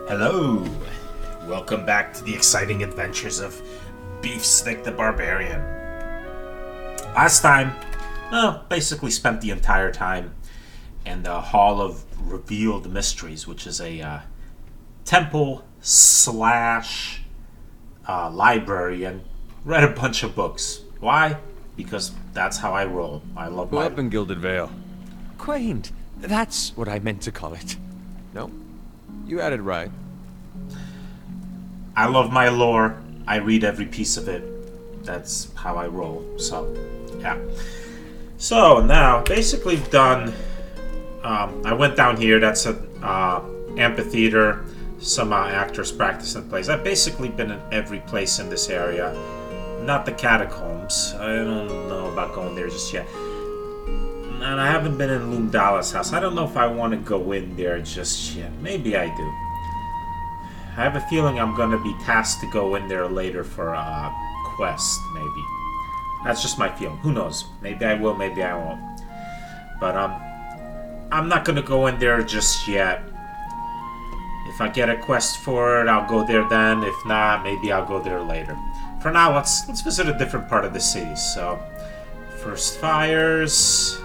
Hello! Welcome back to the exciting adventures of Beefstick the Barbarian. Last time, basically spent the entire time in the Hall of Revealed Mysteries, which is a temple slash library, and read a bunch of books. Why? Because that's how I roll. I love my... Up in Gilded Vale. Quaint. That's what I meant to call it. No? You had it right. I love my lore. I read every piece of it. That's how I roll. So, yeah. So, now, basically done... I went down here. That's an amphitheater. Some actors practicing plays. I've basically been in every place in this area. Not the catacombs. I don't know about going there just yet. And I haven't been in Lumdala's house. I don't know if I want to go in there just yet. Maybe I do. I have a feeling I'm going to be tasked to go in there later for a quest, maybe. That's just my feeling. Who knows? Maybe I will, maybe I won't. But I'm not going to go in there just yet. If I get a quest for it, I'll go there then. If not, maybe I'll go there later. For now, let's visit a different part of the city. So, First Fires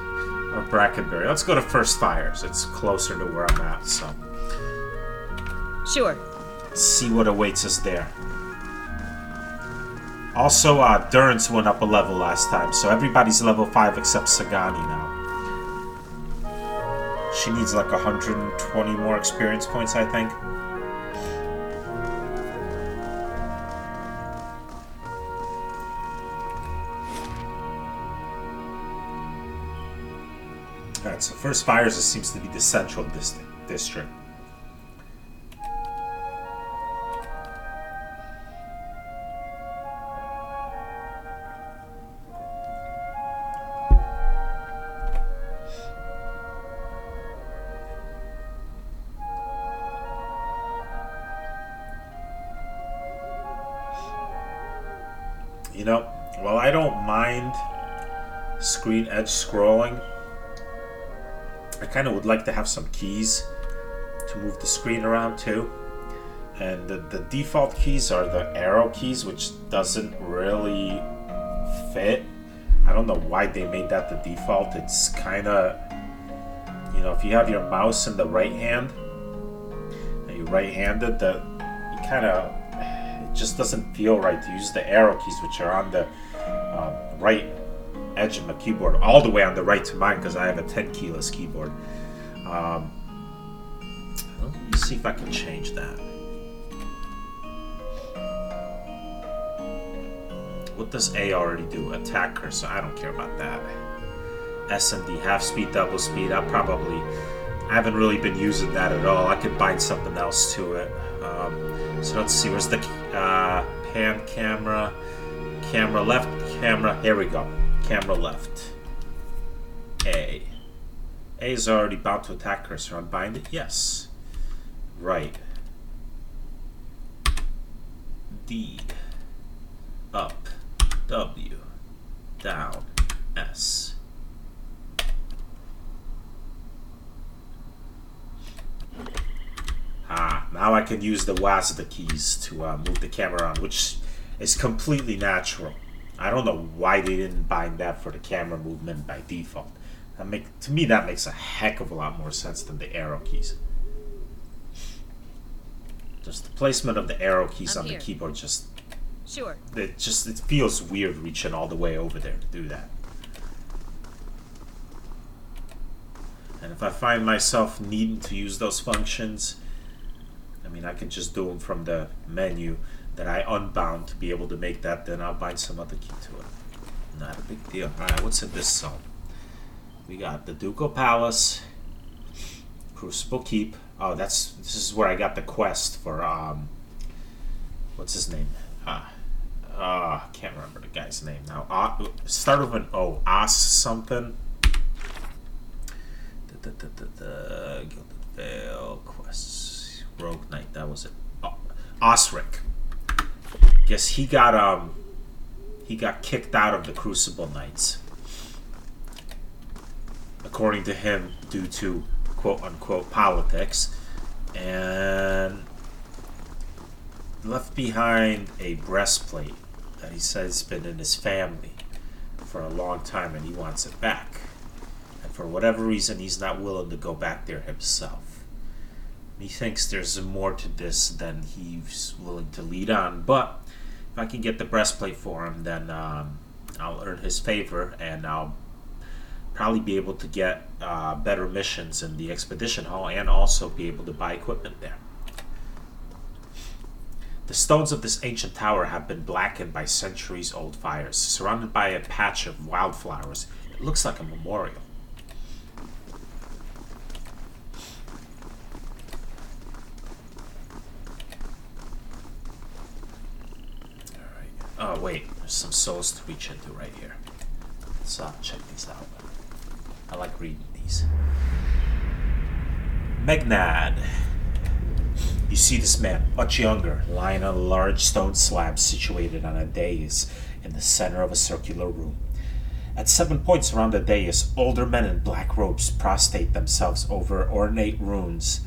or Brackenbury. Let's go to First Fires. It's closer to where I'm at, so. Sure. Let's see what awaits us there. Also, Durance went up a level last time, so everybody's level 5 except Sagani now. She needs like 120 more experience points, I think. Alright, so First Fires seems to be the central district. You know, while I don't mind screen edge scrolling, I kind of would like to have some keys to move the screen around too. And the default keys are the arrow keys, which doesn't really fit. I don't know why they made that the default. It's kind of, you know, if you have your mouse in the right hand, and you're right-handed, you kind of, it just doesn't feel right to use the arrow keys, which are on the right edge of my keyboard, all the way on the right to mine, because I have a 10 keyless keyboard. Let me see if I can change that. What does A already do? Attack cursor. I don't care about that. S and D, half speed, double speed. I haven't really been using that at all. I could bind something else to it. So let's see. Where's the pan camera? Camera left. Camera. Here we go. Camera left. A. A is already bound to attack cursor. Unbind it? Yes. Right. D. Up. W. Down. S. Now I can use the WASD keys to move the camera around, which is completely natural. I don't know why they didn't bind that for the camera movement by default. To me, that makes a heck of a lot more sense than the arrow keys. Just the placement of the arrow keys on the keyboard just... Sure. It feels weird reaching all the way over there to do that. And if I find myself needing to use those functions, I mean, I can just do them from the menu that I unbound to be able to make that, then I'll bind some other key to it. Not a big deal. Alright, what's in this zone? We got the Ducal Palace, Crucible Keep. Oh, this is where I got the quest for, what's his name? I can't remember the guy's name now. Start with an O. Os something. Gilded Vale quests. Rogue Knight, that was it. Oh, Osric. Guess he got kicked out of the Crucible Knights. According to him, due to quote unquote politics. And left behind a breastplate that he says has been in his family for a long time and he wants it back. And for whatever reason, he's not willing to go back there himself. He thinks there's more to this than he's willing to lead on, but if I can get the breastplate for him, then I'll earn his favor, and I'll probably be able to get better missions in the expedition hall and also be able to buy equipment there. The stones of this ancient tower have been blackened by centuries-old fires. Surrounded by a patch of wildflowers, it looks like a memorial. Oh wait, there's some souls to reach into right here. Let's check these out. I like reading these. Megnad. You see this man, much younger, lying on a large stone slab situated on a dais in the center of a circular room. At 7 points around the dais, older men in black robes prostrate themselves over ornate runes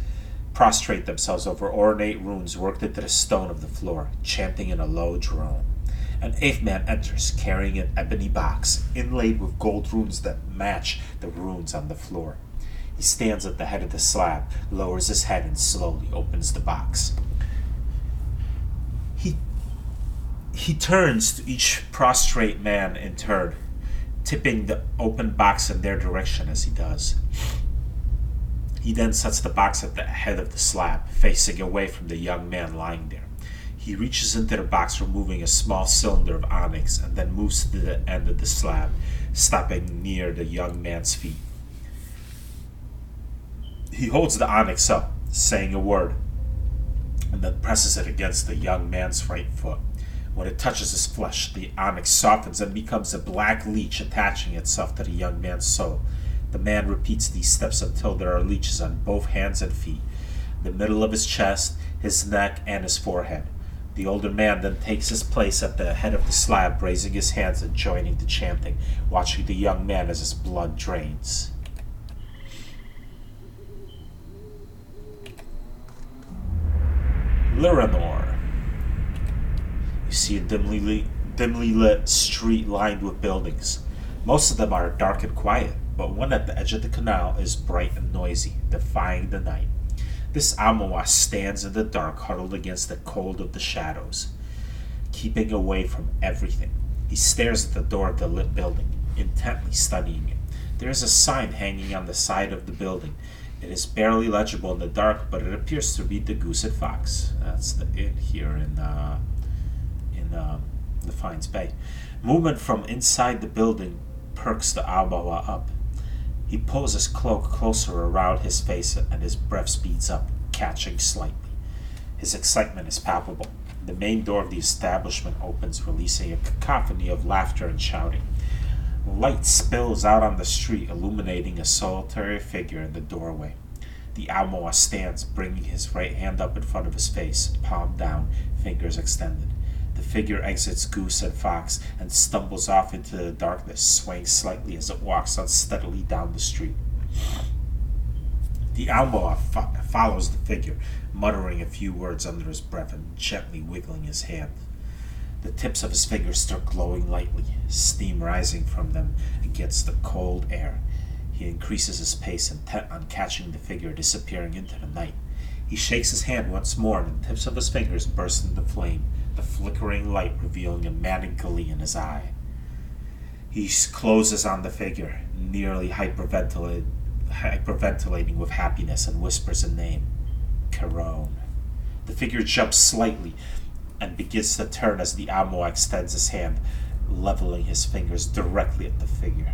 worked into the stone of the floor, chanting in a low drone. An 8th man enters, carrying an ebony box, inlaid with gold runes that match the runes on the floor. He stands at the head of the slab, lowers his head, and slowly opens the box. He turns to each prostrate man in turn, tipping the open box in their direction as he does. He then sets the box at the head of the slab, facing away from the young man lying there. He reaches into the box, removing a small cylinder of onyx, and then moves to the end of the slab, stopping near the young man's feet. He holds the onyx up, saying a word, and then presses it against the young man's right foot. When it touches his flesh, the onyx softens and becomes a black leech attaching itself to the young man's soul. The man repeats these steps until there are leeches on both hands and feet, the middle of his chest, his neck, and his forehead. The older man then takes his place at the head of the slab, raising his hands and joining the chanting, watching the young man as his blood drains. Liranor. You see a dimly lit street lined with buildings. Most of them are dark and quiet, but one at the edge of the canal is bright and noisy, defying the night. This Almoa stands in the dark, huddled against the cold of the shadows, keeping away from everything. He stares at the door of the lit building, intently studying it. There is a sign hanging on the side of the building. It is barely legible in the dark, but it appears to read the Goose and Fox. That's the inn here in Defiance Bay. Movement from inside the building perks the Almoa up. He pulls his cloak closer around his face and his breath speeds up, catching slightly. His excitement is palpable. The main door of the establishment opens, releasing a cacophony of laughter and shouting. Light spills out on the street, illuminating a solitary figure in the doorway. The Almoa stands, bringing his right hand up in front of his face, palm down, fingers extended. The figure exits Goose and Fox and stumbles off into the darkness, swaying slightly as it walks unsteadily down the street. The Almoa follows the figure, muttering a few words under his breath and gently wiggling his hand. The tips of his fingers start glowing lightly, steam rising from them against the cold air. He increases his pace, intent on catching the figure disappearing into the night. He shakes his hand once more, and the tips of his fingers burst into flame, the flickering light revealing a maddening glee in his eye. He closes on the figure, nearly hyperventilating with happiness, and whispers a name, Carone. The figure jumps slightly and begins to turn as the Almoa extends his hand, leveling his fingers directly at the figure.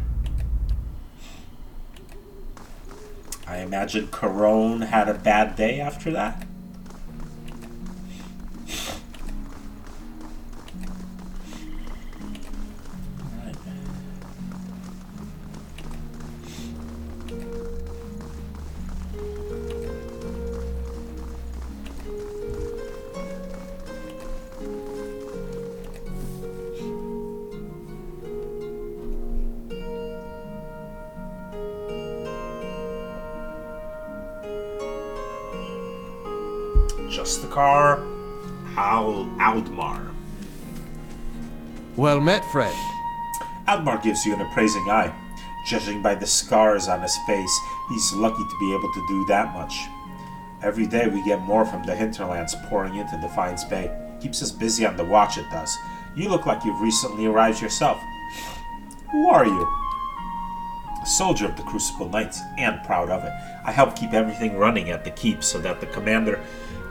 I imagine Carone had a bad day after that. Just the car. Aldmar. Well met, friend. Aldmar gives you an appraising eye. Judging by the scars on his face, he's lucky to be able to do that much. Every day we get more from the hinterlands pouring into Defiance Bay. Keeps us busy on the watch, it does. You look like you've recently arrived yourself. Who are you? A soldier of the Crucible Knights, and proud of it. I help keep everything running at the keep so that the commander,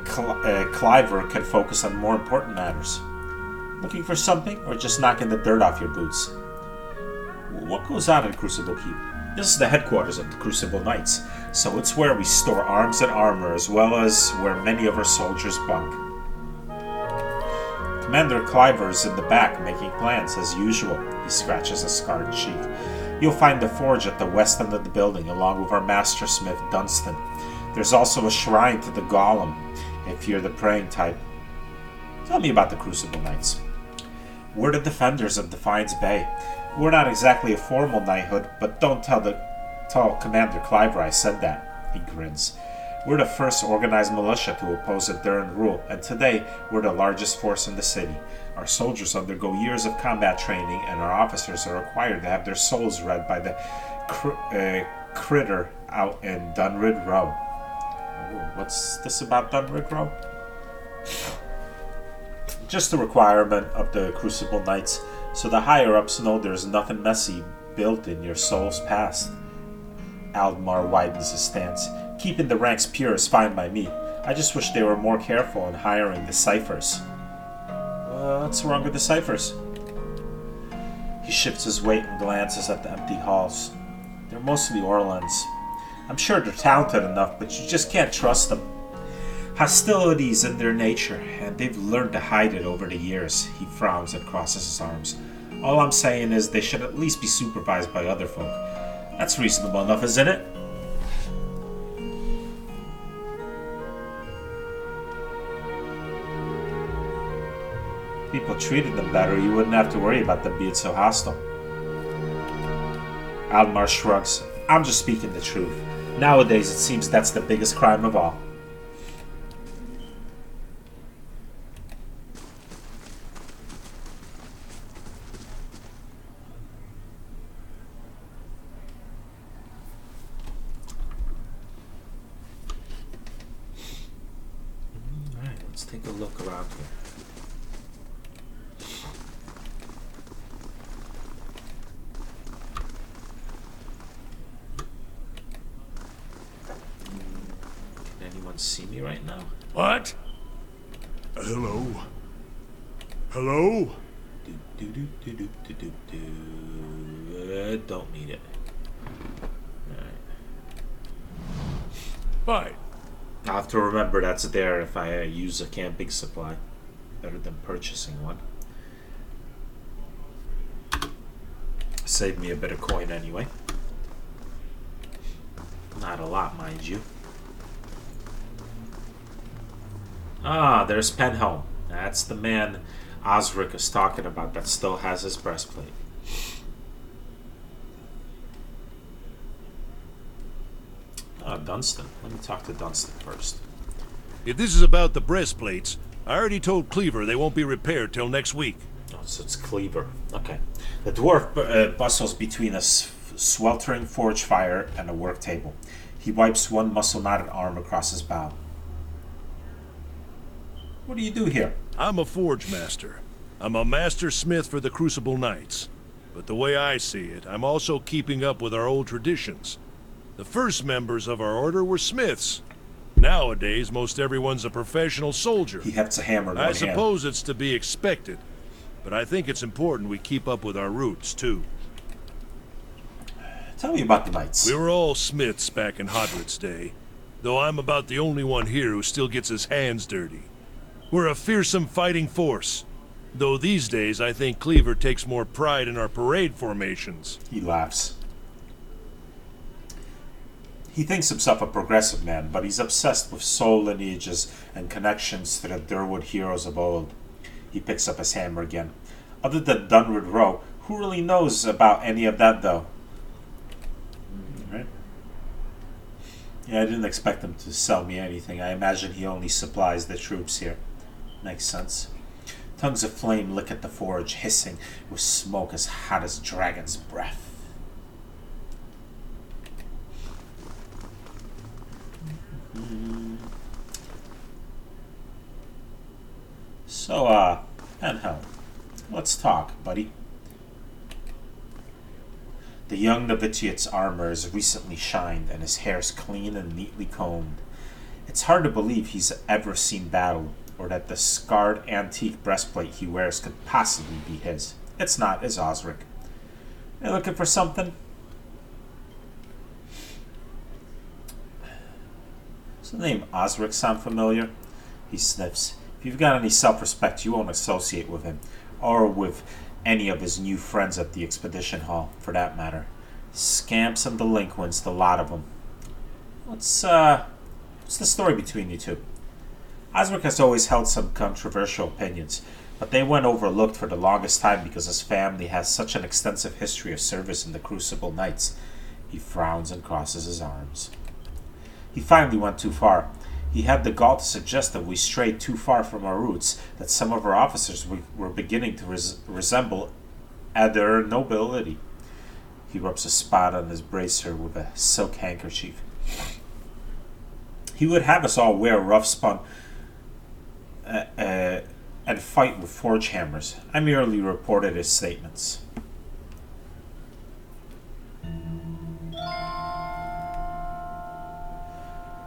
Cliver, can focus on more important matters. Looking for something, or just knocking the dirt off your boots? What goes on in Crucible Keep? This is the headquarters of the Crucible Knights, so it's where we store arms and armor, as well as where many of our soldiers bunk. Commander Cliver is in the back, making plans, as usual. He scratches a scarred cheek. You'll find the forge at the west end of the building, along with our master smith, Dunstan. There's also a shrine to the Golem, if you're the praying type. Tell me about the Crucible Knights. We're the defenders of Defiance Bay. We're not exactly a formal knighthood, but don't tell Commander Cliver I said that. He grins. We're the first organized militia to oppose a Durin rule, and today we're the largest force in the city. Our soldiers undergo years of combat training, and our officers are required to have their souls read by the critter out in Dunrid Row. Ooh, what's this about Dunrid Row? Just a requirement of the Crucible Knights, so the higher-ups know there's nothing messy built in your soul's past. Aldmar widens his stance. Keeping the ranks pure is fine by me. I just wish they were more careful in hiring the ciphers. What's wrong with the ciphers? He shifts his weight and glances at the empty halls. They're mostly Orlans. I'm sure they're talented enough, but you just can't trust them. Hostility's in their nature, and they've learned to hide it over the years. He frowns and crosses his arms. All I'm saying is they should at least be supervised by other folk. That's reasonable enough, isn't it? People treated them better, you wouldn't have to worry about them being so hostile. Aldmar shrugs. I'm just speaking the truth. Nowadays, it seems that's the biggest crime of all. Alright, let's take a look around here. See me right now? What? Hello? Hello? Don't need it. Alright. Fine. I'll have to remember that's there if I use a camping supply. Better than purchasing one. Save me a bit of coin anyway. Not a lot, mind you. Ah, there's Penholm. That's the man Osric is talking about that still has his breastplate. Ah, Dunstan. Let me talk to Dunstan first. If this is about the breastplates, I already told Cleaver they won't be repaired till next week. Oh, so it's Cleaver. Okay. The dwarf bustles between a sweltering forge fire and a work table. He wipes one muscle-knotted arm across his bow. What do you do here? I'm a forge master. I'm a master smith for the Crucible Knights. But the way I see it, I'm also keeping up with our old traditions. The first members of our order were smiths. Nowadays, most everyone's a professional soldier. He hefts a hammer in one I hand. suppose it's to be expected. But I think it's important we keep up with our roots, too. Tell me about the Knights. We were all smiths back in Hodred's day. Though I'm about the only one here who still gets his hands dirty. We're a fearsome fighting force. Though these days, I think Cleaver takes more pride in our parade formations. He laughs. He thinks himself a progressive man, but he's obsessed with soul lineages and connections to the Durwood heroes of old. He picks up his hammer again. Other than Dunwood Row, who really knows about any of that, though? Right? Yeah, I didn't expect him to sell me anything. I imagine he only supplies the troops here. Makes sense. Tongues of flame lick at the forge, hissing with smoke as hot as dragon's breath. So, Penhelm, let's talk, buddy. The young novitiate's armor is recently shined, and his hair's clean and neatly combed. It's hard to believe he's ever seen battle, or that the scarred antique breastplate he wears could possibly be his. It's not, is Osric. You looking for something? Does the name Osric sound familiar? He sniffs. If you've got any self-respect, you won't associate with him, or with any of his new friends at the Expedition Hall, for that matter. Scamps and delinquents, the lot of them. What's the story between you two? Osric has always held some controversial opinions, but they went overlooked for the longest time because his family has such an extensive history of service in the Crucible Knights. He frowns and crosses his arms. He finally went too far. He had the gall to suggest that we strayed too far from our roots, that some of our officers were beginning to resemble other nobility. He rubs a spot on his bracer with a silk handkerchief. He would have us all wear rough spun and fight with forge hammers. I merely reported his statements.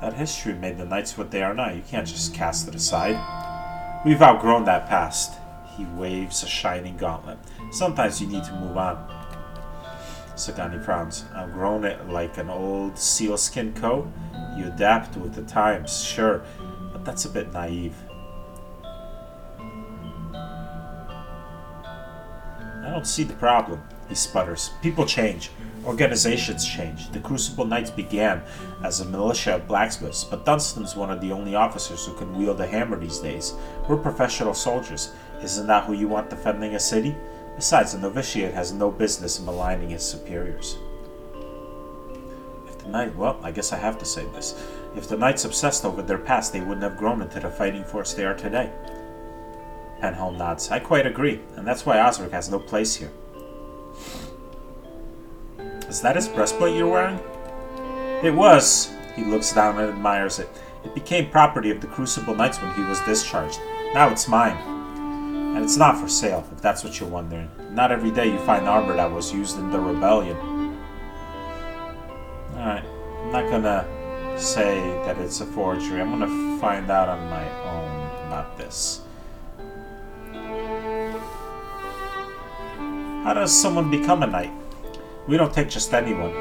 That history made the Knights what they are now. You can't just cast it aside. We've outgrown that past. He waves a shining gauntlet. Sometimes you need to move on. Sagani frowns. Outgrown it like an old sealskin coat? You adapt with the times, sure, but that's a bit naive. I don't see the problem, he sputters. People change. Organizations change. The Crucible Knights began as a militia of blacksmiths, but Dunstan's one of the only officers who can wield a hammer these days. We're professional soldiers. Isn't that who you want defending a city? Besides, the novitiate has no business maligning his superiors. Well, I guess I have to say this. If the Knights obsessed over their past, they wouldn't have grown into the fighting force they are today. Penhelm nods. I quite agree, and that's why Osric has no place here. Is that his breastplate you're wearing? It was. He looks down and admires it. It became property of the Crucible Knights when he was discharged. Now it's mine. And it's not for sale, if that's what you're wondering. Not every day you find armor that was used in the rebellion. Alright, I'm not gonna say that it's a forgery. I'm gonna find out on my own about this. How does someone become a knight? We don't take just anyone.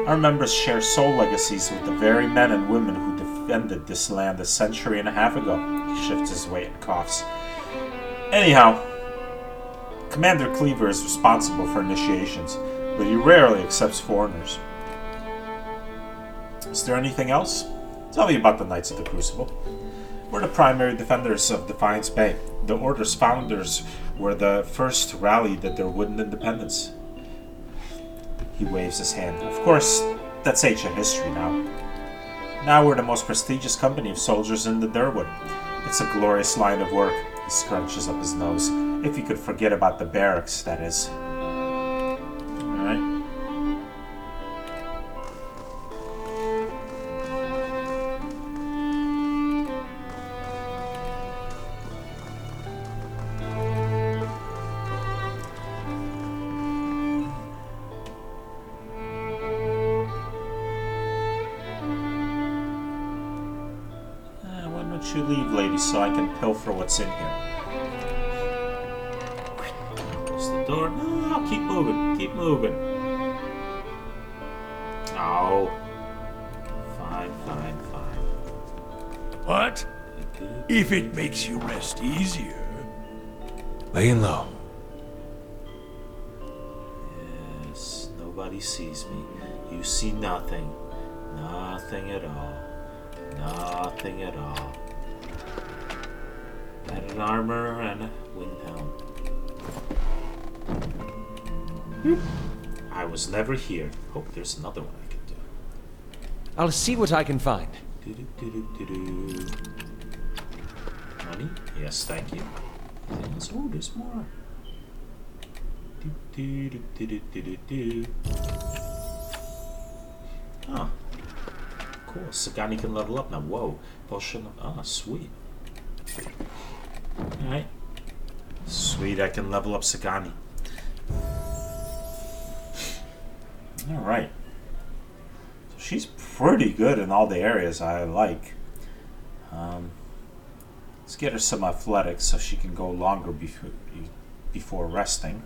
Our members share soul legacies with the very men and women who defended this land a century and a half ago. He shifts his weight and coughs. Anyhow, Commander Cleaver is responsible for initiations, but he rarely accepts foreigners. Is there anything else? Tell me about the Knights of the Crucible. We're the primary defenders of Defiance Bay. The Order's founders were the first to rally at their wooden independence. He waves his hand. Of course, that's ancient history now. Now we're the most prestigious company of soldiers in the Durwood. It's a glorious line of work. He scrunches up his nose. If you could forget about the barracks, that is. Alright. You leave, lady, so I can pilfer what's in here. Close the door. No, keep moving. Keep moving. Oh. Fine, fine, fine. What? If it makes you rest easier. Laying low. Yes, nobody sees me. You see nothing. Nothing at all. Nothing at all. Padded armor and a winged helm. I was never here. Hope there's another one I can do. I'll see what I can find. Do-do-do-do-do-do. money. Yes, thank you. Oh, there's more. Oh. Cool. Sagani can level up now. Whoa. Potion of... Oh, sweet. Alright. Sweet, I can level up Sagani. Alright. So she's pretty good in all the areas I like. Let's get her some athletics so she can go longer before resting.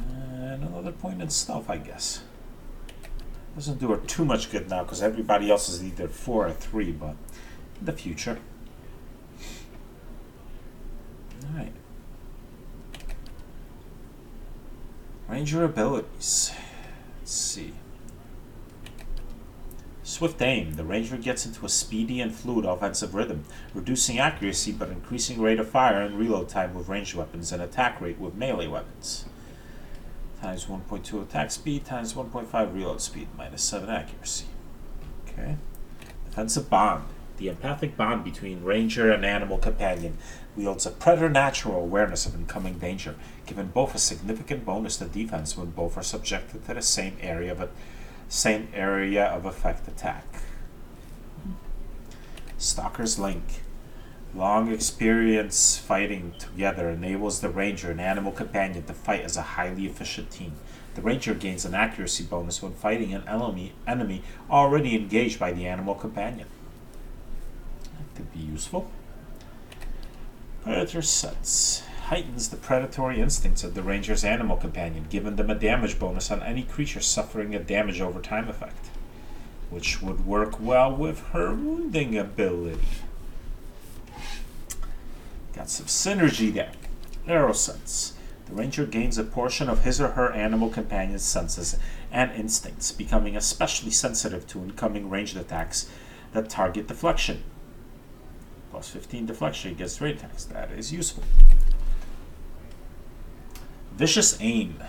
And another point in stealth, I guess. Doesn't do her too much good now because everybody else is either 4 or 3, but in the future. Alright. Ranger abilities. Let's see. Swift aim. The Ranger gets into a speedy and fluid offensive rhythm, reducing accuracy but increasing rate of fire and reload time with ranged weapons and attack rate with melee weapons. Times 1.2 attack speed, times 1.5 reload speed, minus 7 accuracy. Okay. Defensive bond. The empathic bond between Ranger and animal companion wields a preternatural awareness of incoming danger, giving both a significant bonus to defense when both are subjected to the same area of effect attack. Stalker's Link. Long experience fighting together enables the Ranger and animal companion to fight as a highly efficient team. The Ranger gains an accuracy bonus when fighting an enemy already engaged by the animal companion. That could be useful. Predator Sense. Heightens the predatory instincts of the Ranger's animal companion, giving them a damage bonus on any creature suffering a damage over time effect, which would work well with her wounding ability. Got some synergy there. Arrow Sense. The Ranger gains a portion of his or her animal companion's senses and instincts, becoming especially sensitive to incoming ranged attacks that target deflection. Plus 15 deflection against ranged attacks. That is useful. Vicious Aim.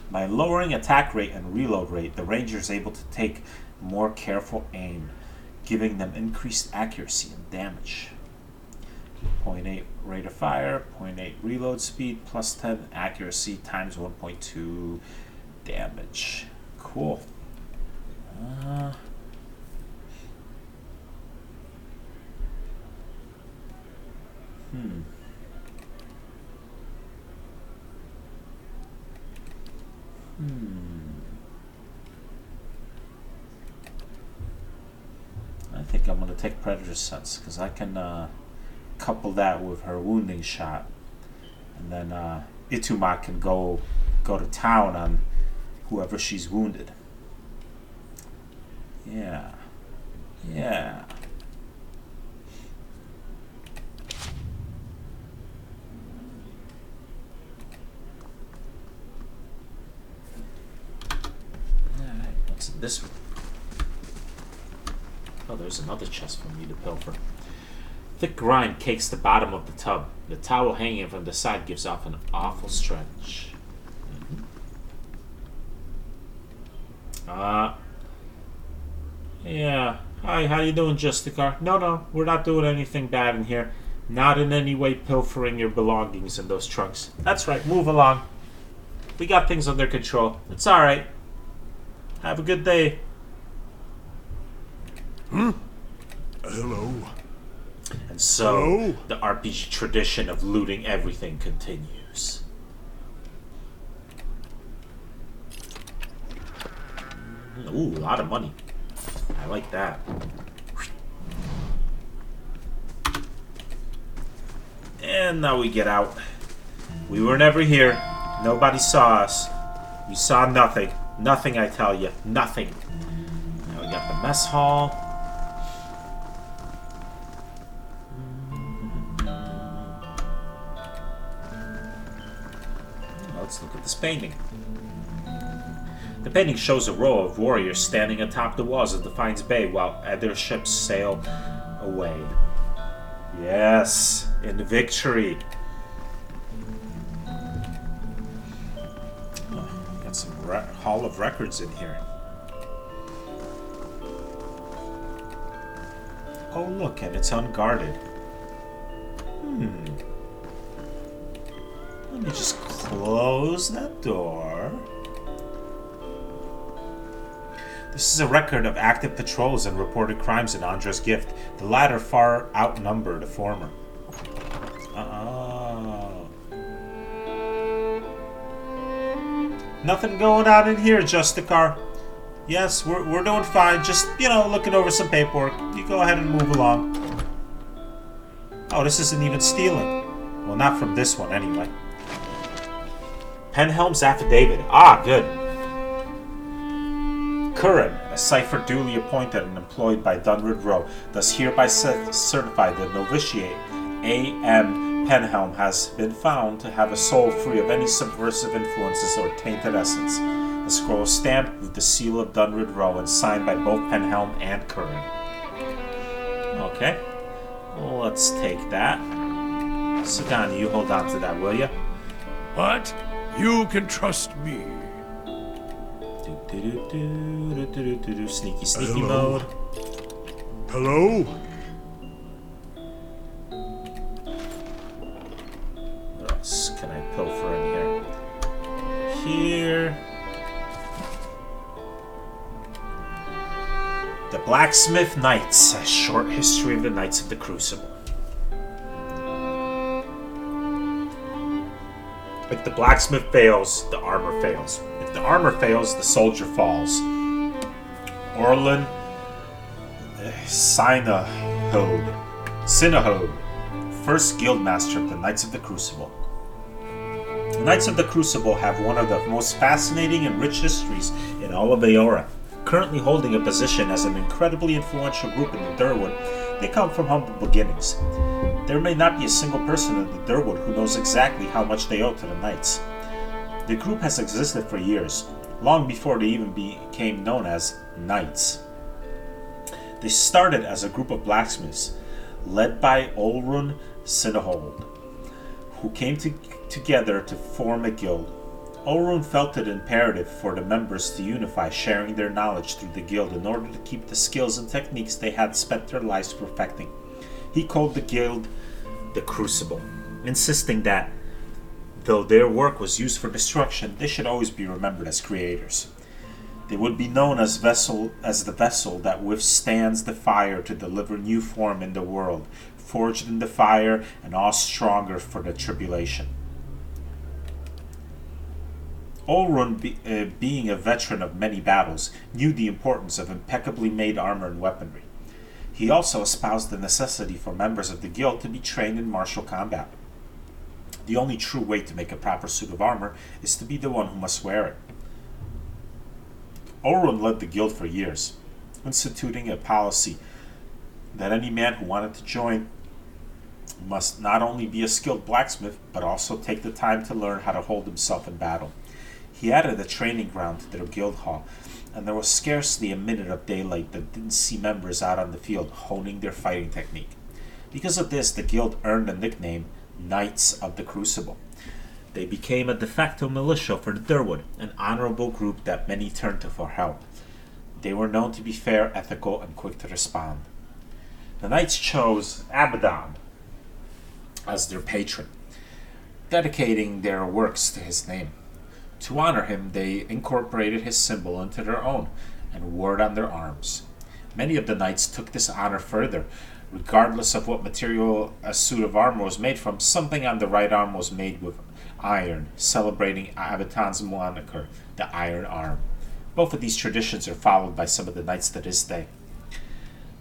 By lowering attack rate and reload rate, the Ranger is able to take more careful aim, giving them increased accuracy and damage. 0.8 rate of fire, 0.8 reload speed, plus 10 accuracy, times 1.2 damage. Cool. I think I'm going to take Predator Sense because I can couple that with her wounding shot, and then Ituma can go to town on whoever she's wounded. Yeah. Alright, what's in this one? Oh, there's another chest for me to pilfer. Thick grime cakes the bottom of the tub. The towel hanging from the side gives off an awful stench. Yeah. Hi, how you doing, Justicar? No, we're not doing anything bad in here. Not in any way pilfering your belongings in those trunks. That's right, move along. We got things under control. It's alright. Have a good day. Hello. And so, the RPG tradition of looting everything continues. Ooh, a lot of money. I like that. And now we get out. We were never here. Nobody saw us. We saw nothing. Nothing, I tell you. Nothing. Now we got the mess hall. Let's look at this painting. The painting shows a row of warriors standing atop the walls of Defiance Bay while other ships sail away. Yes, in victory. Oh, got some Hall of Records in here. Oh, look, and it's unguarded. Let me just close that door. This is a record of active patrols and reported crimes in Andra's gift. The latter far outnumber the former. Nothing going on in here, Justicar. Yes, we're doing fine. Just, looking over some paperwork. You go ahead and move along. Oh, this isn't even stealing. Well, not from this one, anyway. Penhelm's affidavit. Ah, good. Curran, a cipher duly appointed and employed by Dunwood Row, does hereby certify that novitiate A.M. Penhelm has been found to have a soul free of any subversive influences or tainted essence. The scroll is stamped with the seal of Dunwood Row and signed by both Penhelm and Curran. Okay. Well, let's take that. Sagani, you hold on to that, will you? What? You can trust me. Sneaky, sneaky Hello? mode. Hello? What else can I pilfer in here? The Blacksmith Knights, a short history of the Knights of the Crucible. If the blacksmith fails, the armor fails. If the armor fails, the soldier falls. Orlin Sinahode, first guildmaster of the Knights of the Crucible. The Knights of the Crucible have one of the most fascinating and rich histories in all of Aora. Currently holding a position as an incredibly influential group in the Durwood, they come from humble beginnings. There may not be a single person in the Durwood who knows exactly how much they owe to the Knights. The group has existed for years, long before they even became known as Knights. They started as a group of blacksmiths, led by Olrun Sinahold, who came together to form a guild. Olrun felt it imperative for the members to unify, sharing their knowledge through the guild in order to keep the skills and techniques they had spent their lives perfecting. He called the guild the Crucible, insisting that, though their work was used for destruction, they should always be remembered as creators. They would be known as the vessel that withstands the fire to deliver new form in the world, forged in the fire and all stronger for the tribulation. Olrun, being a veteran of many battles, knew the importance of impeccably made armor and weaponry. He also espoused the necessity for members of the guild to be trained in martial combat. The only true way to make a proper suit of armor is to be the one who must wear it. Olrun led the guild for years, instituting a policy that any man who wanted to join must not only be a skilled blacksmith, but also take the time to learn how to hold himself in battle. He added a training ground to their guild hall, and there was scarcely a minute of daylight that didn't see members out on the field honing their fighting technique. Because of this, the guild earned the nickname Knights of the Crucible. They became a de facto militia for the Durwood, an honorable group that many turned to for help. They were known to be fair, ethical, and quick to respond. The Knights chose Abaddon as their patron, dedicating their works to his name. To honor him, they incorporated his symbol into their own and wore it on their arms. Many of the knights took this honor further. Regardless of what material a suit of armor was made from, something on the right arm was made with iron, celebrating Abaddon's moniker, the Iron Arm. Both of these traditions are followed by some of the knights to this day.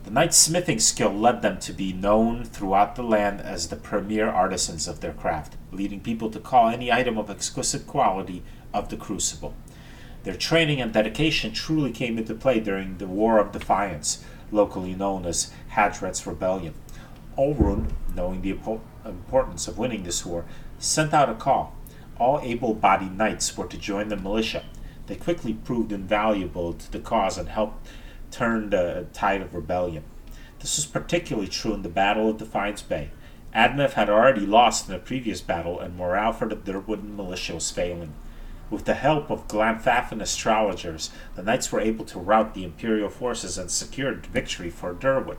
The knight's smithing skill led them to be known throughout the land as the premier artisans of their craft, leading people to call any item of exquisite quality of the Crucible. Their training and dedication truly came into play during the War of Defiance, locally known as Hadret's Rebellion. Olrun, knowing the importance of winning this war, sent out a call. All able-bodied knights were to join the militia. They quickly proved invaluable to the cause and helped turn the tide of rebellion. This was particularly true in the Battle of Defiance Bay. Admev had already lost in a previous battle, and morale for the Durwood militia was failing. With the help of Glanthafan astrologers, the knights were able to rout the Imperial forces and secured victory for Durwood.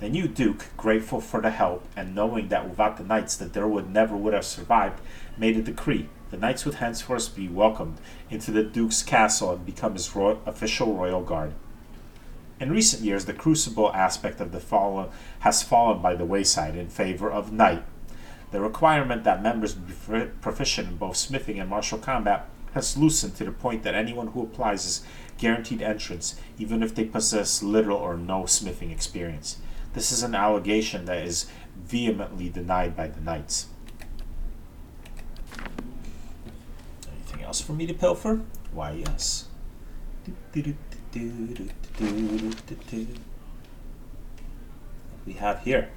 The new Duke, grateful for the help and knowing that without the knights the Durwood never would have survived, made a decree. The knights would henceforth be welcomed into the Duke's castle and become his official royal guard. In recent years, the crucible aspect of the fallen has fallen by the wayside in favor of knight. The requirement that members be proficient in both smithing and martial combat has loosened to the point that anyone who applies is guaranteed entrance, even if they possess little or no smithing experience. This is an allegation that is vehemently denied by the knights. Anything else for me to pilfer? Why, yes. We have here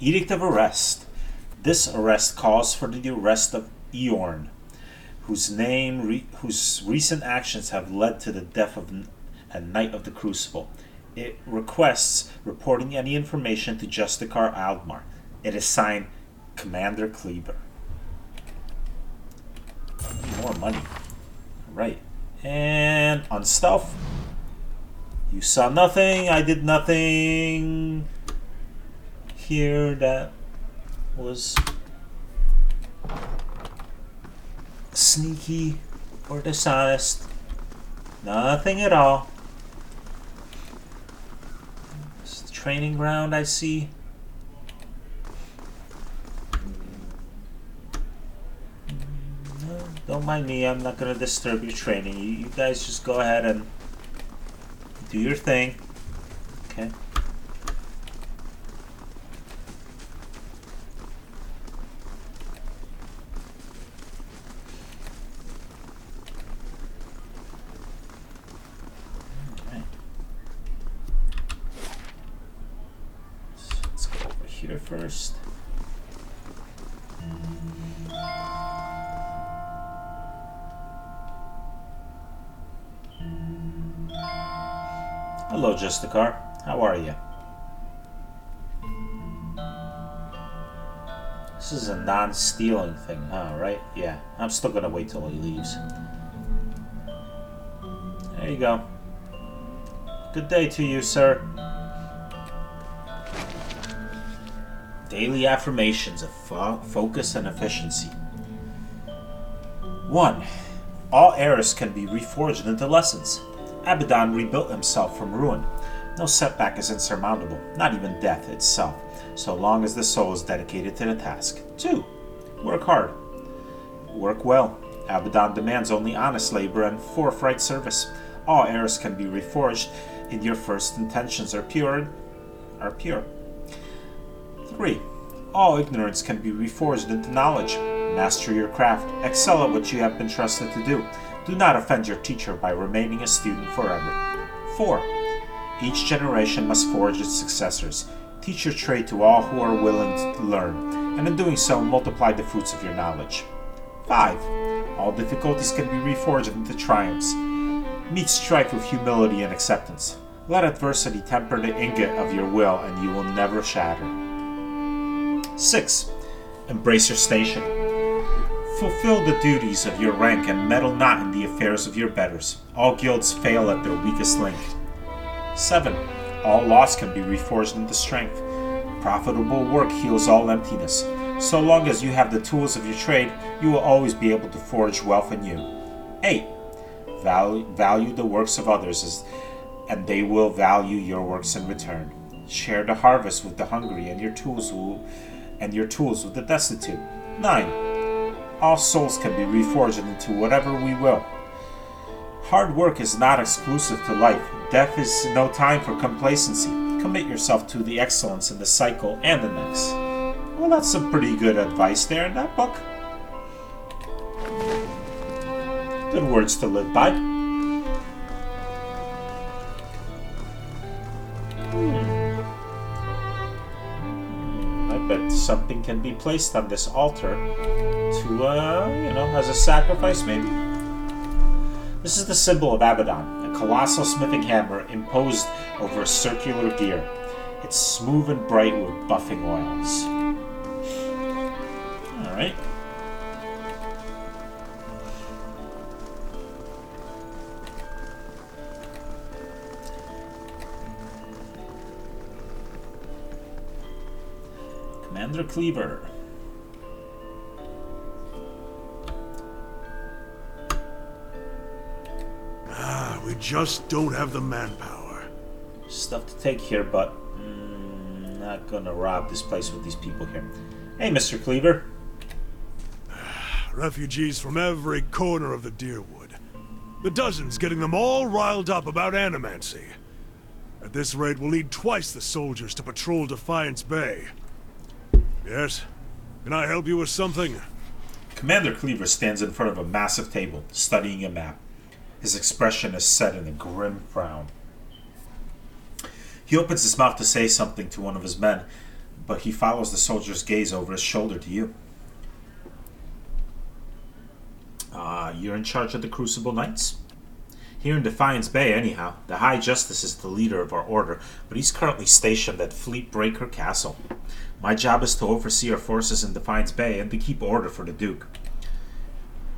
Edict of Arrest. This arrest calls for the arrest of Eorn, whose recent actions have led to the death of a Knight of the Crucible. It requests reporting any information to Justicar Aldmar. It is signed Commander Kleber. More money. Right. And on stealth. You saw nothing. I did nothing here that was sneaky or dishonest. Nothing at all. It's the training ground, I see. No, don't mind me. I'm not going to disturb your training. You guys just go ahead and do your thing. Okay. Let's go over here first. Hello, Justicar. How are you? This is a non-stealing thing, huh, right? Yeah, I'm still gonna wait till he leaves. There you go. Good day to you, sir. Daily affirmations of focus and efficiency. 1. All errors can be reforged into lessons. Abaddon rebuilt himself from ruin. No setback is insurmountable, not even death itself, so long as the soul is dedicated to the task. 2. Work hard. Work well. Abaddon demands only honest labor and forthright service. All errors can be reforged if your first intentions are pure. 3. All ignorance can be reforged into knowledge. Master your craft. Excel at what you have been trusted to do. Do not offend your teacher by remaining a student forever. 4. Each generation must forge its successors. Teach your trade to all who are willing to learn, and in doing so, multiply the fruits of your knowledge. 5. All difficulties can be reforged into triumphs. Meet strife with humility and acceptance. Let adversity temper the ingot of your will, and you will never shatter. 6. Embrace your station. Fulfill the duties of your rank and meddle not in the affairs of your betters. All guilds fail at their weakest link. 7. All loss can be reforged into strength. Profitable work heals all emptiness. So long as you have the tools of your trade, you will always be able to forge wealth in you. 8. Value the works of others, and they will value your works in return. Share the harvest with the hungry, and your tools with the destitute. 9. All souls can be reforged into whatever we will. Hard work is not exclusive to life. Death is no time for complacency. Commit yourself to the excellence in the cycle and the next. Well, that's some pretty good advice there in that book. Good words to live by. I bet something can be placed on this altar to, as a sacrifice, maybe. This is the symbol of Abaddon, a colossal smithing hammer imposed over a circular gear. It's smooth and bright with buffing oils. Alright. Commander Cleaver. We just don't have the manpower. Stuff to take here, but not gonna rob this place with these people here. Hey, Mr. Cleaver. Refugees from every corner of the Deerwood. The dozens getting them all riled up about animancy. At this rate, we'll need twice the soldiers to patrol Defiance Bay. Yes? Can I help you with something? Commander Cleaver stands in front of a massive table, studying a map. His expression is set in a grim frown. He opens his mouth to say something to one of his men, but he follows the soldier's gaze over his shoulder to you. You're in charge of the Crucible Knights? Here in Defiance Bay, anyhow. The High Justice is the leader of our order, but he's currently stationed at Fleetbreaker Castle. My job is to oversee our forces in Defiance Bay and to keep order for the Duke.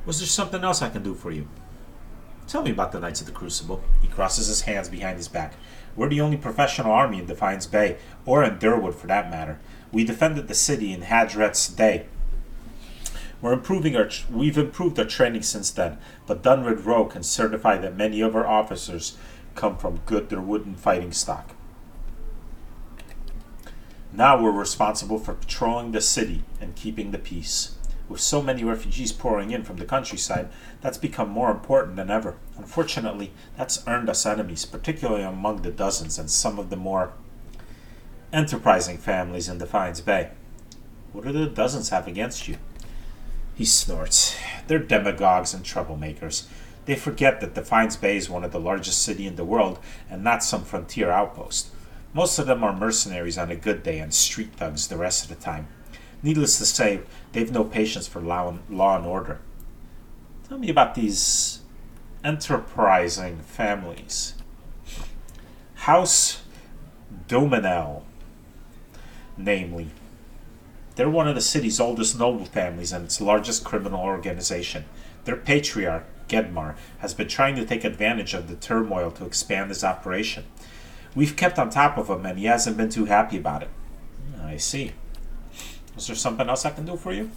Was there something else I can do for you? Tell me about the Knights of the Crucible. He crosses his hands behind his back. We're the only professional army in Defiance Bay, or in Durwood for that matter. We defended the city in Hadret's day. We've improved our training since then, but Dunrid Rowe can certify that many of our officers come from good Durwoodan fighting stock. Now we're responsible for patrolling the city and keeping the peace. With so many refugees pouring in from the countryside, that's become more important than ever. Unfortunately, that's earned us enemies, particularly among the dozens and some of the more enterprising families in Defiance Bay. What do the dozens have against you? He snorts. They're demagogues and troublemakers. They forget that Defiance Bay is one of the largest cities in the world and not some frontier outpost. Most of them are mercenaries on a good day and street thugs the rest of the time. Needless to say, they've no patience for law and order. Tell me about these enterprising families. House Dominel, namely. They're one of the city's oldest noble families and its largest criminal organization. Their patriarch, Gedmar, has been trying to take advantage of the turmoil to expand his operation. We've kept on top of him, and he hasn't been too happy about it. I see. Is there something else I can do for you?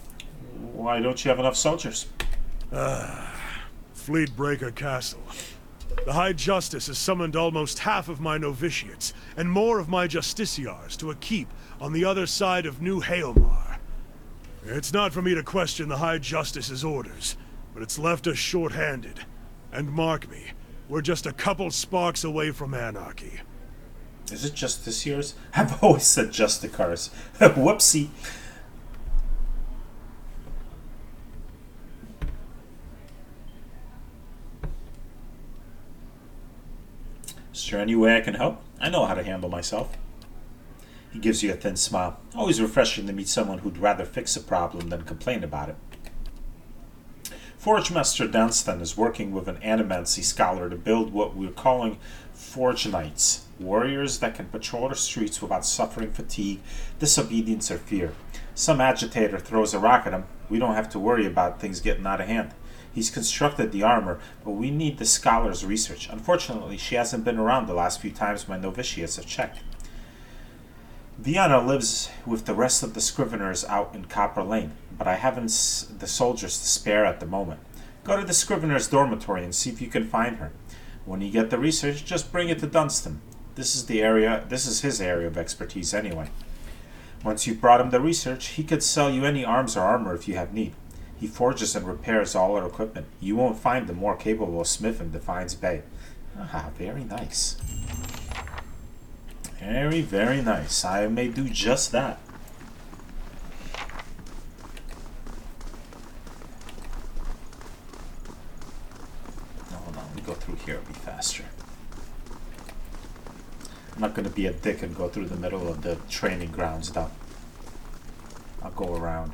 Why don't you have enough soldiers? Fleetbreaker Castle. The High Justice has summoned almost half of my novitiates, and more of my justiciars to a keep on the other side of New Hailmar. It's not for me to question the High Justice's orders, but it's left us short-handed. And mark me, we're just a couple sparks away from anarchy. Is it justiciars? I've always said justicars. Whoopsie. Is there any way I can help? I know how to handle myself. He gives you a thin smile. Always refreshing to meet someone who'd rather fix a problem than complain about it. Forge Master Dunstan is working with an animancy scholar to build what we're calling Forge Knights, warriors that can patrol the streets without suffering fatigue, disobedience, or fear. Some agitator throws a rock at him. We don't have to worry about things getting out of hand. He's constructed the armor, but we need the scholar's research. Unfortunately, she hasn't been around the last few times my novitiates have checked. Vienna lives with the rest of the Scriveners out in Copper Lane, but I haven't the soldiers to spare at the moment. Go to the Scrivener's dormitory and see if you can find her. When you get the research, just bring it to Dunstan. This is his area of expertise anyway. Once you've brought him the research, he could sell you any arms or armor if you have need. He forges and repairs all our equipment. You won't find a more capable smith in Defiance Bay. Ah, very nice. Very, very nice. I may do just that. Hold on, let me go through here. It'll be faster. I'm not going to be a dick and go through the middle of the training grounds, though. I'll go around.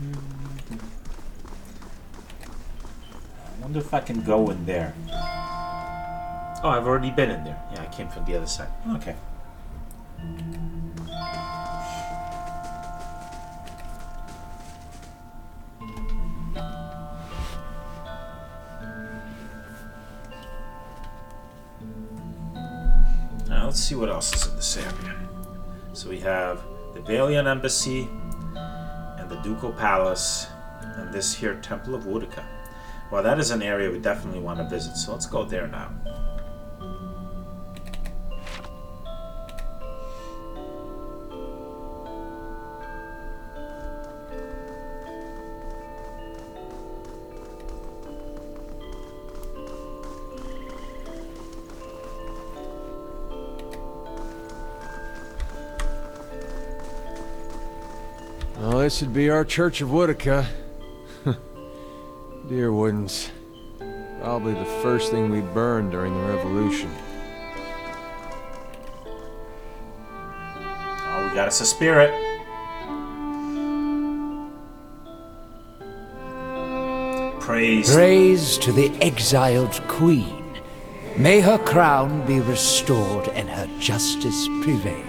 I wonder if I can go in there. Oh, I've already been in there. Yeah, I came from the other side. Okay. let's see what else is in this area. So we have the Valian Embassy, and the Ducal Palace, and this here Temple of Woodica. Well, that is an area we definitely want to visit, so let's go there now. Well, this would be our Church of Woodica. Dear ones. Probably the first thing we burned during the Revolution. Oh, we got us a spirit. Praise to the exiled queen. May her crown be restored and her justice prevail.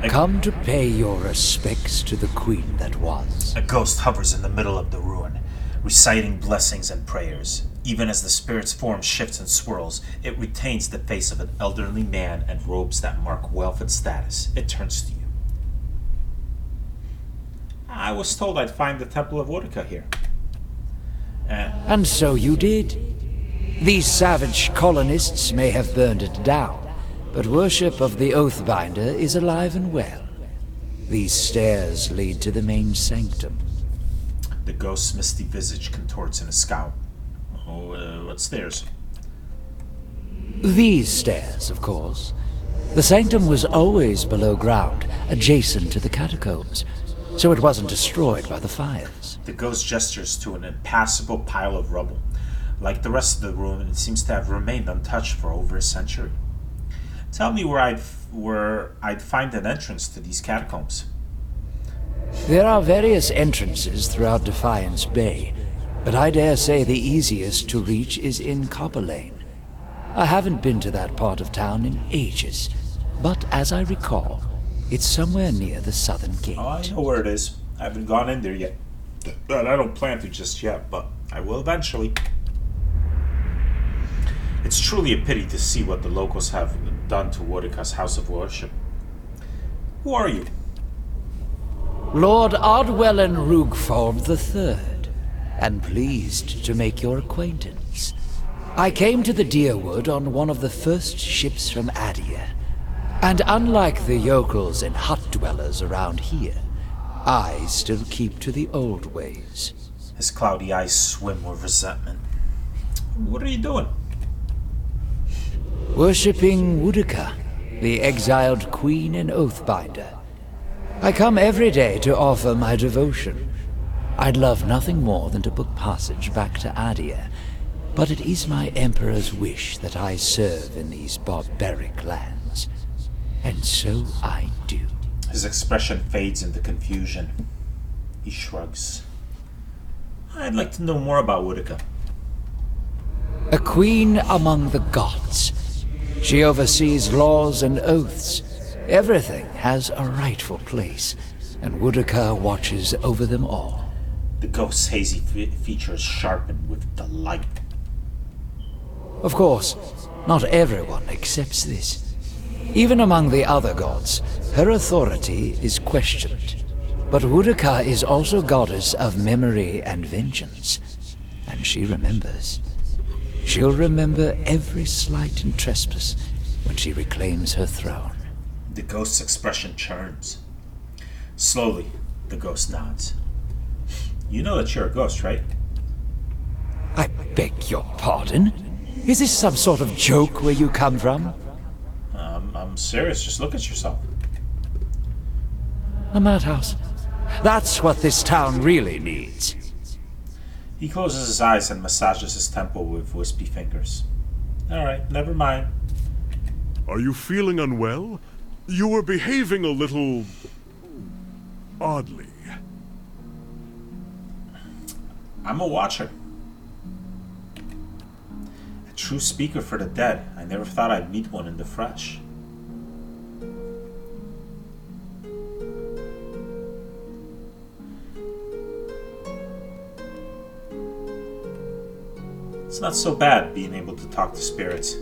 Come to pay your respects to the queen that was. A ghost hovers in the middle of the ruin, reciting blessings and prayers. Even as the spirit's form shifts and swirls, it retains the face of an elderly man and robes that mark wealth and status. It turns to you. I was told I'd find the Temple of Woodica here. And so you did. These savage colonists may have burned it down, but worship of the Oathbinder is alive and well. These stairs lead to the main sanctum. The ghost's misty visage contorts in a scowl. Oh, what stairs? These stairs, of course. The sanctum was always below ground, adjacent to the catacombs, so it wasn't destroyed by the fires. The ghost gestures to an impassable pile of rubble. Like the rest of the room, it seems to have remained untouched for over a century. Tell me where I'd find an entrance to these catacombs. There are various entrances throughout Defiance Bay, but I dare say the easiest to reach is in Copper Lane. I haven't been to that part of town in ages, but as I recall, it's somewhere near the southern gate. Oh, I know where it is. I haven't gone in there yet. But I don't plan to just yet, but I will eventually. It's truly a pity to see what the locals have done to Woodica's house of worship. Who are you? Lord Ardwellen Rugford III, and pleased to make your acquaintance. I came to the Deerwood on one of the first ships from Adia, and unlike the yokels and hut dwellers around here, I still keep to the old ways. His cloudy eyes swim with resentment. What are you doing? Worshipping Woodica, the exiled queen and oathbinder. I come every day to offer my devotion. I'd love nothing more than to book passage back to Adia, but it is my emperor's wish that I serve in these barbaric lands. And so I do. His expression fades into confusion. He shrugs. I'd like to know more about Woodica. A queen among the gods. She oversees laws and oaths. Everything has a rightful place, and Woodica watches over them all. The ghost's hazy features sharpen with delight. Of course, not everyone accepts this. Even among the other gods, her authority is questioned. But Woodica is also goddess of memory and vengeance, and she remembers. She'll remember every slight and trespass when she reclaims her throne. The ghost's expression churns. Slowly, the ghost nods. You know that you're a ghost, right? I beg your pardon? Is this some sort of joke where you come from? I'm serious. Just look at yourself. A madhouse. That's what this town really needs. He closes his eyes and massages his temple with wispy fingers. Alright, never mind. Are you feeling unwell? You were behaving a little... oddly. I'm a watcher. A true speaker for the dead. I never thought I'd meet one in the flesh. It's not so bad being able to talk to spirits.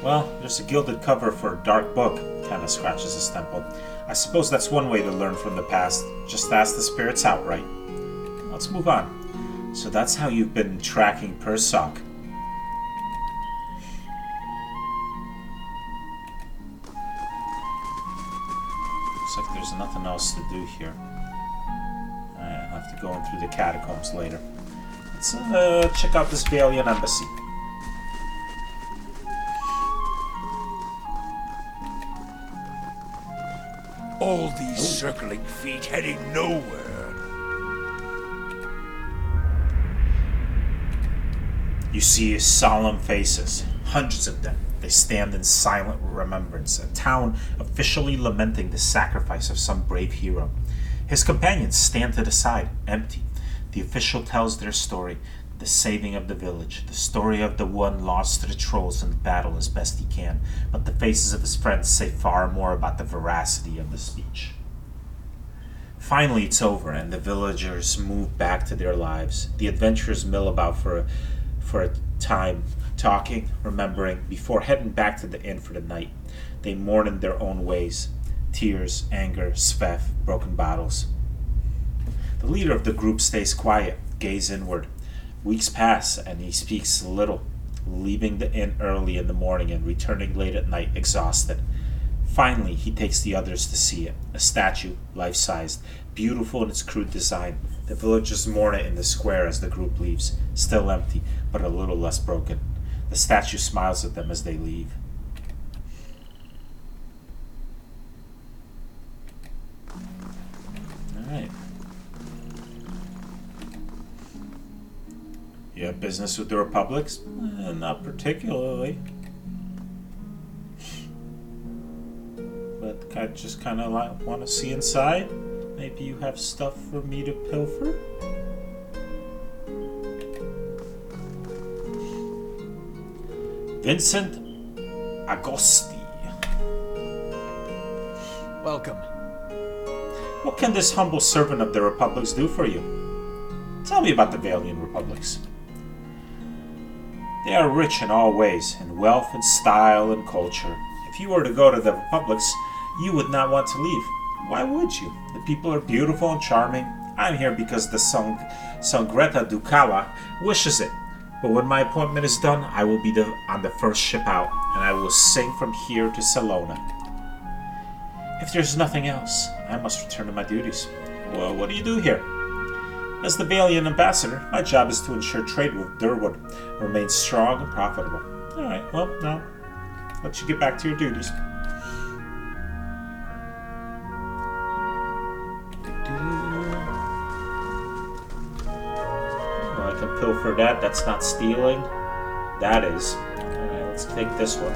Well, there's a gilded cover for a dark book. Kinda scratches his temple. I suppose that's one way to learn from the past. Just ask the spirits outright. Let's move on. So that's how you've been tracking Persoc. Looks like there's nothing else to do here. I'll have to go in through the catacombs later. Let's check out this Valiant embassy. All these circling feet heading nowhere. You see solemn faces, hundreds of them. They stand in silent remembrance, a town officially lamenting the sacrifice of some brave hero. His companions stand to the side, empty. The official tells their story, the saving of the village, the story of the one lost to the trolls in the battle as best he can, but the faces of his friends say far more about the veracity of the speech. Finally it's over, and the villagers move back to their lives. The adventurers mill about for a time, talking, remembering, before heading back to the inn for the night. They mourn in their own ways. Tears, anger, svef, broken bottles. The leader of the group stays quiet, gaze inward. Weeks pass, and he speaks little, leaving the inn early in the morning and returning late at night, exhausted. Finally, he takes the others to see it. A statue, life-sized, beautiful in its crude design. The villagers mourn it in the square as the group leaves, still empty, but a little less broken. The statue smiles at them as they leave. Alright. You have business with the Republics? Not particularly. But I just kind of want to see inside. Maybe you have stuff for me to pilfer? Vincent Agosti. Welcome. What can this humble servant of the Republics do for you? Tell me about the Valiant Republics. They are rich in all ways, in wealth and style and culture. If you were to go to the Republics, you would not want to leave. Why would you? The people are beautiful and charming. I'm here because the Sangreta Ducala wishes it. But when my appointment is done, I will be on the first ship out, and I will sing from here to Salona. If there's nothing else, I must return to my duties. Well, what do you do here? As the Valiant ambassador, my job is to ensure trade with Durwood remains strong and profitable. Alright, well, now, let you get back to your duties. Well, I can pilfer that. That's not stealing. That is. Alright, let's take this one.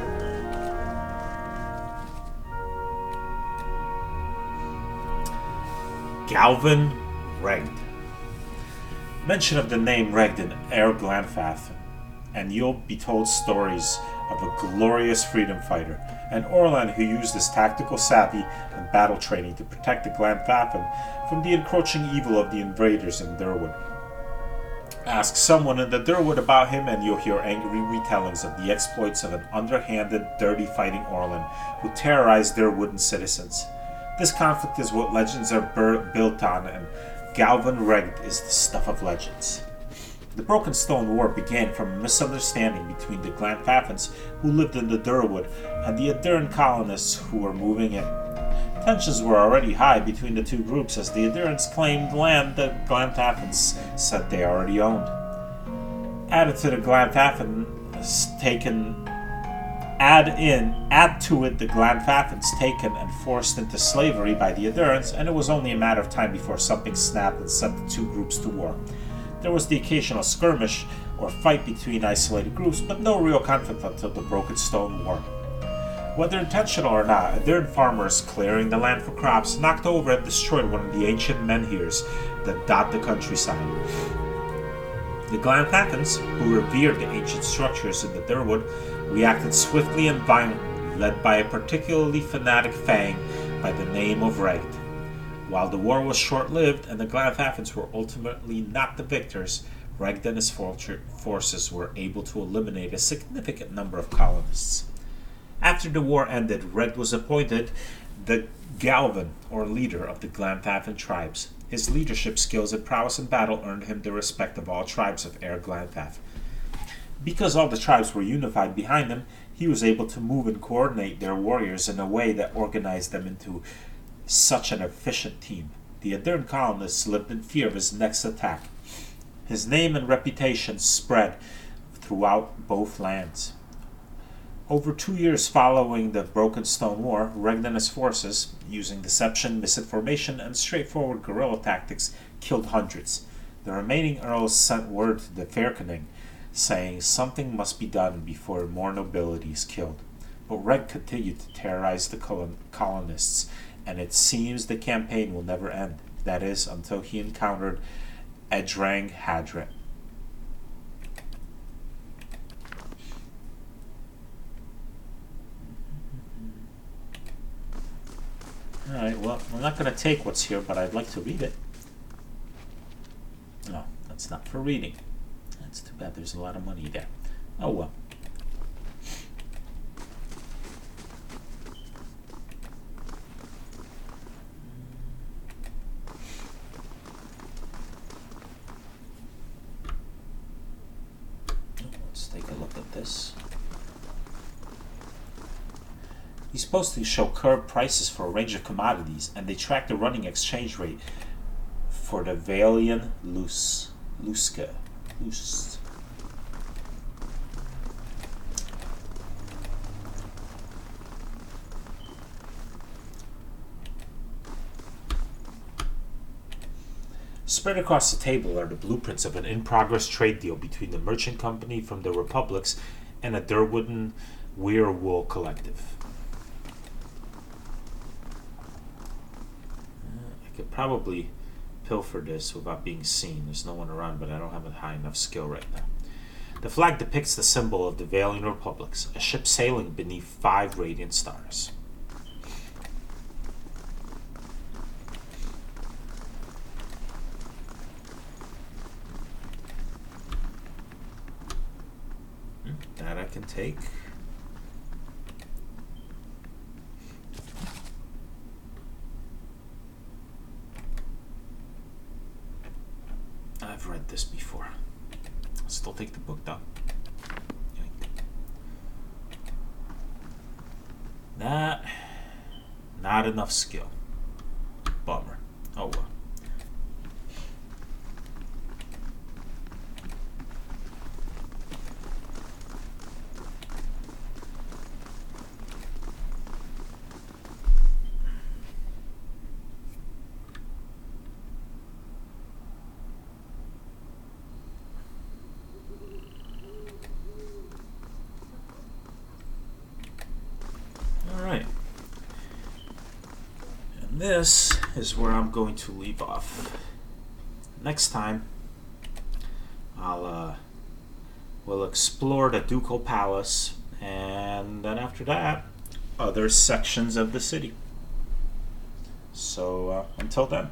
Galvin Regd. Mention of the name Regd in Air Glanfath, and you'll be told stories of a glorious freedom fighter, an Orlan who used his tactical savvy and battle training to protect the Glanfathan from the encroaching evil of the invaders in Durwood. Ask someone in the Durwood about him and you'll hear angry retellings of the exploits of an underhanded, dirty fighting Orlan who terrorized Durwoodan citizens. This conflict is what legends are built on, and Galvin Regd is the stuff of legends. The Broken Stone War began from a misunderstanding between the Glanfathans who lived in the Durwood and the Aduran colonists who were moving in. Tensions were already high between the two groups as the Adurans claimed land that Glanfathans said they already owned. Add to it the Glanfathans taken and forced into slavery by the Adurans, and it was only a matter of time before something snapped and set the two groups to war. There was the occasional skirmish or fight between isolated groups, but no real conflict until the Broken Stone War. Whether intentional or not, Aduran farmers clearing the land for crops knocked over and destroyed one of the ancient menhirs that dot the countryside. The Glanfathans, who revered the ancient structures in the Durwood, reacted swiftly and violently, led by a particularly fanatic Fang by the name of Regd. While the war was short-lived and the Glanfathans were ultimately not the victors, Regd and his forces were able to eliminate a significant number of colonists. After the war ended, Red was appointed the Galvan, or leader of the Glanthafen tribes. His leadership skills and prowess in battle earned him the respect of all tribes of Air Glanthaf. Because all the tribes were unified behind him, he was able to move and coordinate their warriors in a way that organized them into such an efficient team. The Adern colonists lived in fear of his next attack. His name and reputation spread throughout both lands. Over 2 years following the Broken Stone War, Regn and his forces, using deception, misinformation, and straightforward guerrilla tactics, killed hundreds. The remaining earls sent word to the Fairkening, saying something must be done before more nobility is killed. But Regn continued to terrorize the colonists, and it seems the campaign will never end. That is, until he encountered Edrang Hadret. Alright, well, I'm not going to take what's here, but I'd like to read it. No, that's not for reading. That's too bad, there's a lot of money there. Oh well. Let's take a look at this. He's supposed to show current prices for a range of commodities, and they track the running exchange rate for the Valian Luska. Spread across the table are the blueprints of an in-progress trade deal between the merchant company from the Republics and a Durwooden Weirwool collective. I could probably pilfer this without being seen. There's no one around, but I don't have a high enough skill right now. The flag depicts the symbol of the Valian Republics, a ship sailing beneath 5 radiant stars. That I can take. I've read this before. I'll still take the book though. Not enough skill. Bummer. Oh well. This is where I'm going to leave off. Next time, we'll explore the Ducal Palace, and then after that, other sections of the city. So until then.